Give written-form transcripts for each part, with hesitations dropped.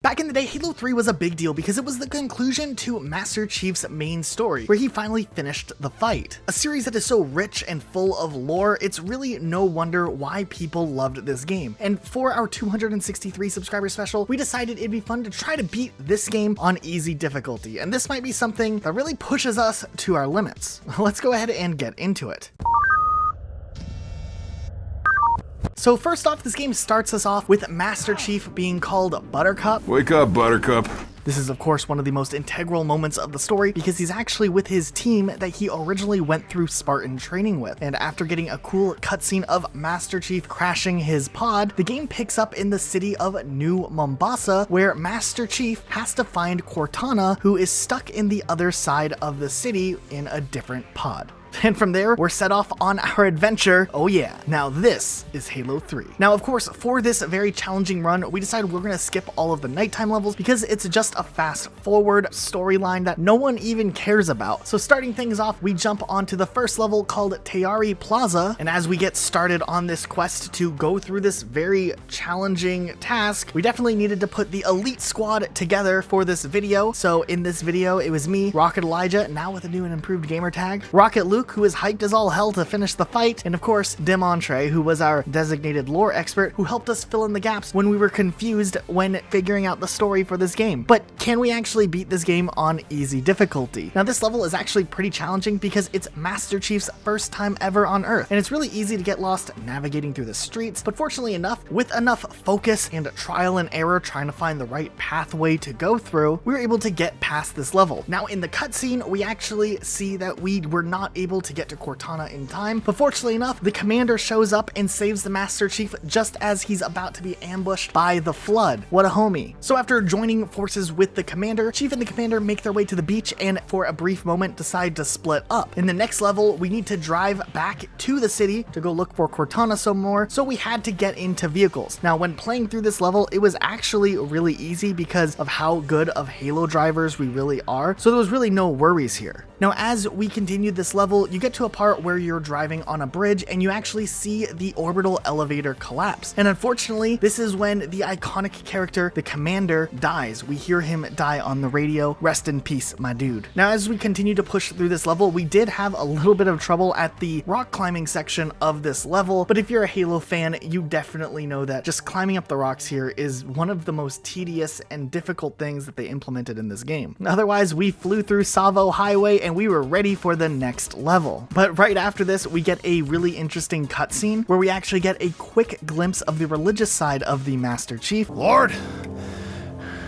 Back in the day, Halo 3 was a big deal because it was the conclusion to Master Chief's main story, where he finally finished the fight. A series that is so rich and full of lore, it's really no wonder why people loved this game. And for our 263 subscriber special, we decided it'd be fun to try to beat this game on easy difficulty, and this might be something that really pushes us to our limits. Let's go ahead and get into it. So first off, this game starts us off with Master Chief being called Buttercup. Wake up, Buttercup. This is of course one of the most integral moments of the story because he's actually with his team that he originally went through Spartan training with. And after getting a cool cutscene of Master Chief crashing his pod, the game picks up in the city of New Mombasa, where Master Chief has to find Cortana, who is stuck in the other side of the city in a different pod. And from there, we're set off on our adventure. Oh yeah, now this is Halo 3. Now, of course, for this very challenging run, we decided we're gonna skip all of the nighttime levels because it's just a fast forward storyline that no one even cares about. So starting things off, we jump onto the first level called Tayari Plaza. And as we get started on this quest to go through this very challenging task, we definitely needed to put the elite squad together for this video. So in this video, it was me, Rocket Elijah, now with a new and improved gamer tag, Rocket Luke, who is hyped as all hell to finish the fight, and of course, Demontre, who was our designated lore expert who helped us fill in the gaps when we were confused when figuring out the story for this game. But can we actually beat this game on easy difficulty? Now, this level is actually pretty challenging because it's Master Chief's first time ever on Earth, and it's really easy to get lost navigating through the streets, but fortunately enough, with enough focus and trial and error trying to find the right pathway to go through, we were able to get past this level. Now, in the cutscene, we actually see that we were not able to get to Cortana in time, but fortunately enough, the commander shows up and saves the Master Chief just as he's about to be ambushed by the Flood. What a homie. So after joining forces with the commander, Chief and the commander make their way to the beach and for a brief moment decide to split up. In the next level, we need to drive back to the city to go look for Cortana some more, so we had to get into vehicles. Now, when playing through this level, it was actually really easy because of how good of Halo drivers we really are, so there was really no worries here. Now, as we continued this level, you get to a part where you're driving on a bridge and you actually see the orbital elevator collapse. And unfortunately, this is when the iconic character, the commander, dies. We hear him die on the radio. Rest in peace, my dude. Now, as we continue to push through this level, we did have a little bit of trouble at the rock climbing section of this level, but if you're a Halo fan, you definitely know that just climbing up the rocks here is one of the most tedious and difficult things that they implemented in this game. Otherwise, we flew through Savo Highway and we were ready for the next level. But right after this, we get a really interesting cutscene where we actually get a quick glimpse of the religious side of the Master Chief. Lord,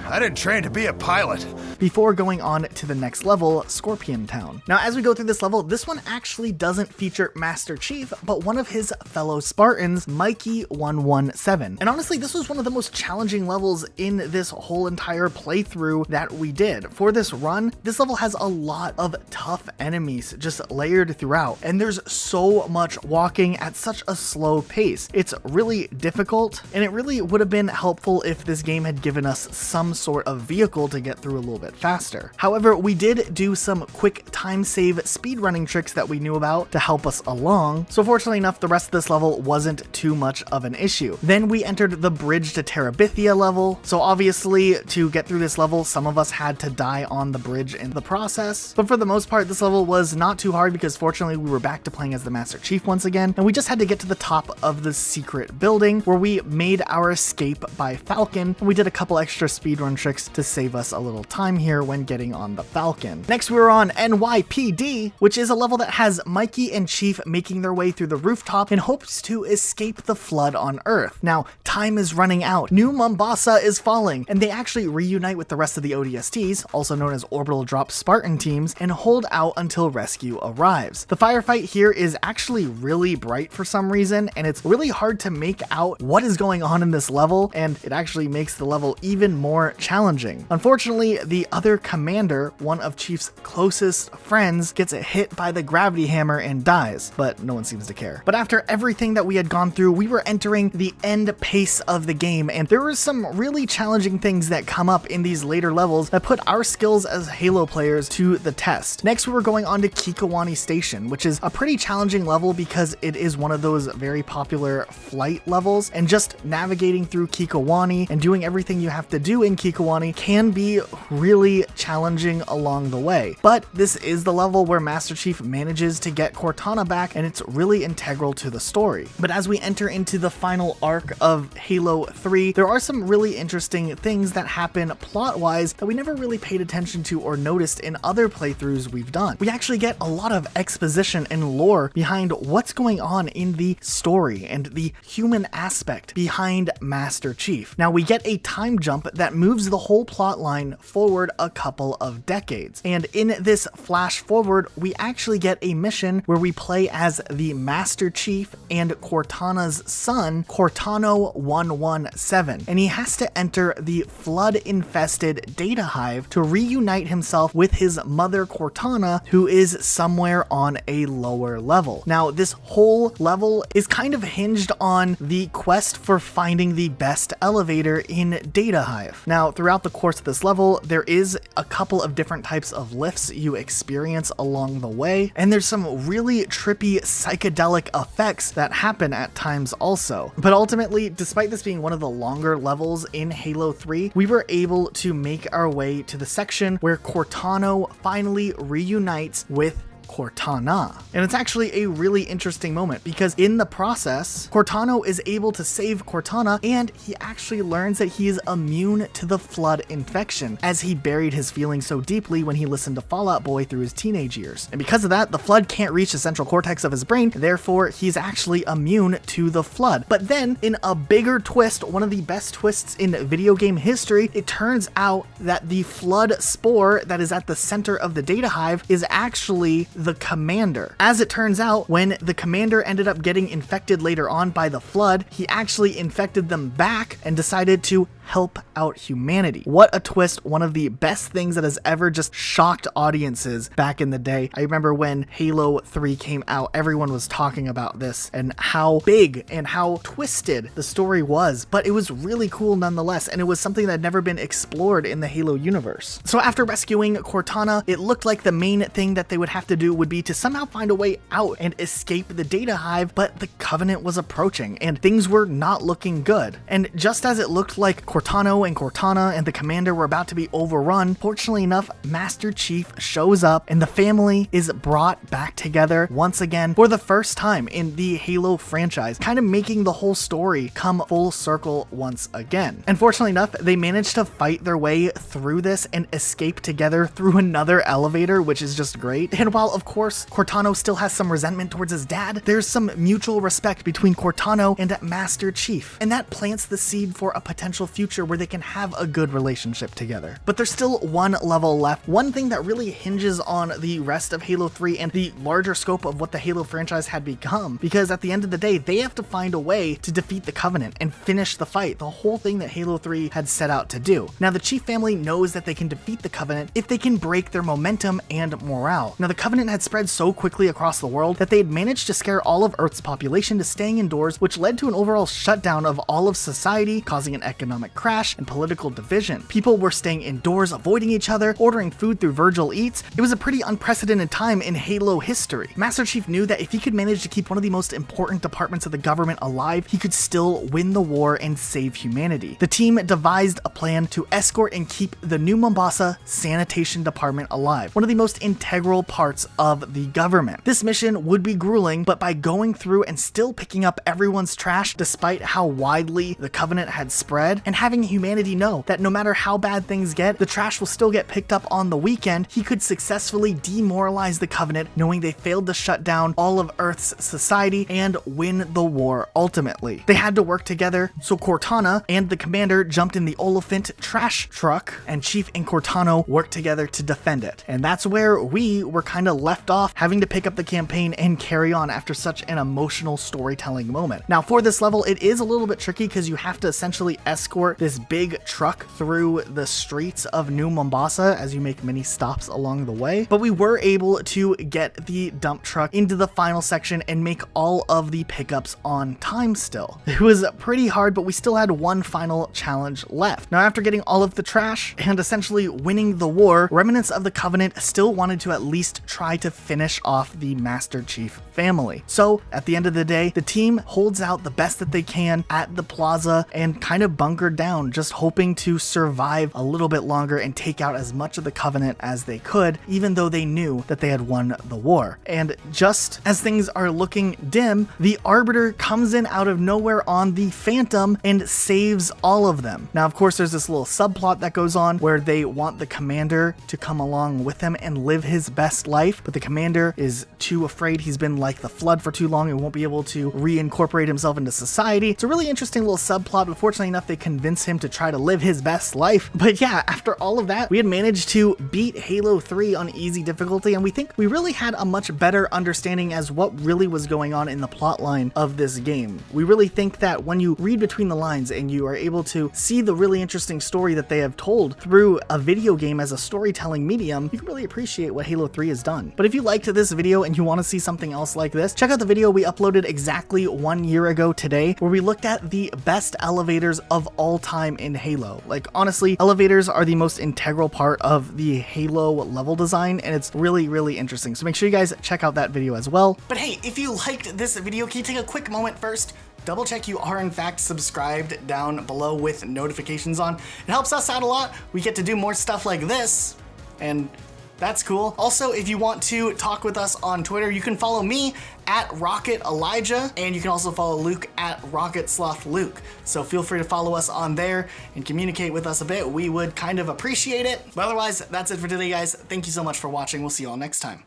I didn't train to be a pilot. Before going on to the next level, Scorpion Town. Now, as we go through this level, this one actually doesn't feature Master Chief, but one of his fellow Spartans, Mikey 117. And honestly, this was one of the most challenging levels in this whole entire playthrough that we did. For this run, this level has a lot of tough enemies just layered throughout, and there's so much walking at such a slow pace. It's really difficult, and it really would have been helpful if this game had given us some sort of vehicle to get through a little bit faster. However, we did do some quick time save speedrunning tricks that we knew about to help us along, so fortunately enough, the rest of this level wasn't too much of an issue. Then we entered the Bridge to Terabithia level, so obviously to get through this level, some of us had to die on the bridge in the process, but for the most part, this level was not too hard because fortunately we were back to playing as the Master Chief once again, and we just had to get to the top of the secret building where we made our escape by Falcon, and we did a couple extra speedrun tricks to save us a little time here when getting on the Falcon. Next, we were on NYPD, which is a level that has Mikey and Chief making their way through the rooftop in hopes to escape the Flood on Earth. Now, time is running out. New Mombasa is falling, and they actually reunite with the rest of the ODSTs, also known as Orbital Drop Spartan teams, and hold out until rescue arrives. The firefight here is actually really bright for some reason, and it's really hard to make out what is going on in this level, and it actually makes the level even more challenging. Unfortunately, the the other commander, one of Chief's closest friends, gets hit by the gravity hammer and dies, but no one seems to care. But after everything that we had gone through, we were entering the end pace of the game, and there were some really challenging things that come up in these later levels that put our skills as Halo players to the test. Next, we were going on to Kikowani Station, which is a pretty challenging level because it is one of those very popular flight levels, and just navigating through Kikowani and doing everything you have to do in Kikowani can be really challenging along the way. But this is the level where Master Chief manages to get Cortana back, and it's really integral to the story. But as we enter into the final arc of Halo 3, there are some really interesting things that happen plot-wise that we never really paid attention to or noticed in other playthroughs we've done. We actually get a lot of exposition and lore behind what's going on in the story and the human aspect behind Master Chief. Now, we get a time jump that moves the whole plot line forward a couple of decades. And in this flash forward, we actually get a mission where we play as the Master Chief and Cortana's son, Cortano 117. And he has to enter the flood-infested data hive to reunite himself with his mother Cortana, who is somewhere on a lower level. Now, this whole level is kind of hinged on the quest for finding the best elevator in Data Hive. Now, throughout the course of this level, there is a couple of different types of lifts you experience along the way, and there's some really trippy psychedelic effects that happen at times also. But ultimately, despite this being one of the longer levels in Halo 3, we were able to make our way to the section where Cortano finally reunites with Cortana. And it's actually a really interesting moment because in the process, Cortano is able to save Cortana, and he actually learns that he is immune to the flood infection, as he buried his feelings so deeply when he listened to Fall Out Boy through his teenage years. And because of that, the flood can't reach the central cortex of his brain, therefore he's actually immune to the flood. But then, in a bigger twist, one of the best twists in video game history, it turns out that the flood spore that is at the center of the data hive is actually the commander. As it turns out, when the commander ended up getting infected later on by the flood, he actually infected them back and decided to help out humanity. What a twist. One of the best things that has ever just shocked audiences back in the day. I remember when Halo 3 came out, everyone was talking about this and how big and how twisted the story was, but it was really cool nonetheless, and it was something that had never been explored in the Halo universe. So after rescuing Cortana, it looked like the main thing that they would have to do would be to somehow find a way out and escape the data hive, but the Covenant was approaching and things were not looking good. And just as it looked like Cortano and Cortana and the commander were about to be overrun, fortunately enough, Master Chief shows up and the family is brought back together once again for the first time in the Halo franchise, kind of making the whole story come full circle once again. And fortunately enough, they managed to fight their way through this and escape together through another elevator, which is just great. And while of course Cortano still has some resentment towards his dad, there's some mutual respect between Cortano and Master Chief, and that plants the seed for a potential future where they can have a good relationship together. But there's still one level left, one thing that really hinges on the rest of Halo 3 and the larger scope of what the Halo franchise had become, because at the end of the day, they have to find a way to defeat the Covenant and finish the fight, the whole thing that Halo 3 had set out to do. Now, the Chief family knows that they can defeat the Covenant if they can break their momentum and morale. Now, the Covenant had spread so quickly across the world that they had managed to scare all of Earth's population to staying indoors, which led to an overall shutdown of all of society, causing an economic crash and political division. People were staying indoors, avoiding each other, ordering food through Virgil Eats. It was a pretty unprecedented time in Halo history. Master Chief knew that if he could manage to keep one of the most important departments of the government alive, he could still win the war and save humanity. The team devised a plan to escort and keep the New Mombasa Sanitation Department alive, one of the most integral parts of the government. This mission would be grueling, but by going through and still picking up everyone's trash despite how widely the Covenant had spread, and having humanity know that no matter how bad things get, the trash will still get picked up on the weekend, he could successfully demoralize the Covenant, knowing they failed to shut down all of Earth's society and win the war ultimately. They had to work together, so Cortana and the commander jumped in the Oliphant trash truck, and Chief and Cortano worked together to defend it. And that's where we were kind of left off, having to pick up the campaign and carry on after such an emotional storytelling moment. Now, for this level, it is a little bit tricky because you have to essentially escort this big truck through the streets of New Mombasa as you make many stops along the way. But we were able to get the dump truck into the final section and make all of the pickups on time still. It was pretty hard, but we still had one final challenge left. Now, after getting all of the trash and essentially winning the war, remnants of the Covenant still wanted to at least try to finish off the Master Chief family. So at the end of the day, the team holds out the best that they can at the plaza and kind of bunkered down, just hoping to survive a little bit longer and take out as much of the Covenant as they could, even though they knew that they had won the war. And just as things are looking dim, the Arbiter comes in out of nowhere on the Phantom and saves all of them. Now, of course, there's this little subplot that goes on where they want the Commander to come along with them and live his best life, but the Commander is too afraid. He's been like the Flood for too long and won't be able to reincorporate himself into society. It's a really interesting little subplot, but fortunately enough, they convince him to try to live his best life. But yeah, after all of that, we had managed to beat Halo 3 on easy difficulty, and we think we really had a much better understanding as what really was going on in the plot line of this game. We really think that when you read between the lines and you are able to see the really interesting story that they have told through a video game as a storytelling medium, you can really appreciate what Halo 3 has done. But if you liked this video and you want to see something else like this, check out the video we uploaded exactly 1 year ago today, where we looked at the best elevators of all time in Halo. Like, honestly, elevators are the most integral part of the Halo level design, and it's really, really interesting. So make sure you guys check out that video as well. But hey, if you liked this video, can you take a quick moment first? Double check you are in fact subscribed down below with notifications on. It helps us out a lot. We get to do more stuff like this, and that's cool. Also, if you want to talk with us on Twitter, you can follow me at Rocket Elijah, and you can also follow Luke at Rocket Sloth Luke. So feel free to follow us on there and communicate with us a bit. We would kind of appreciate it. But otherwise, that's it for today, guys. Thank you so much for watching. We'll see you all next time.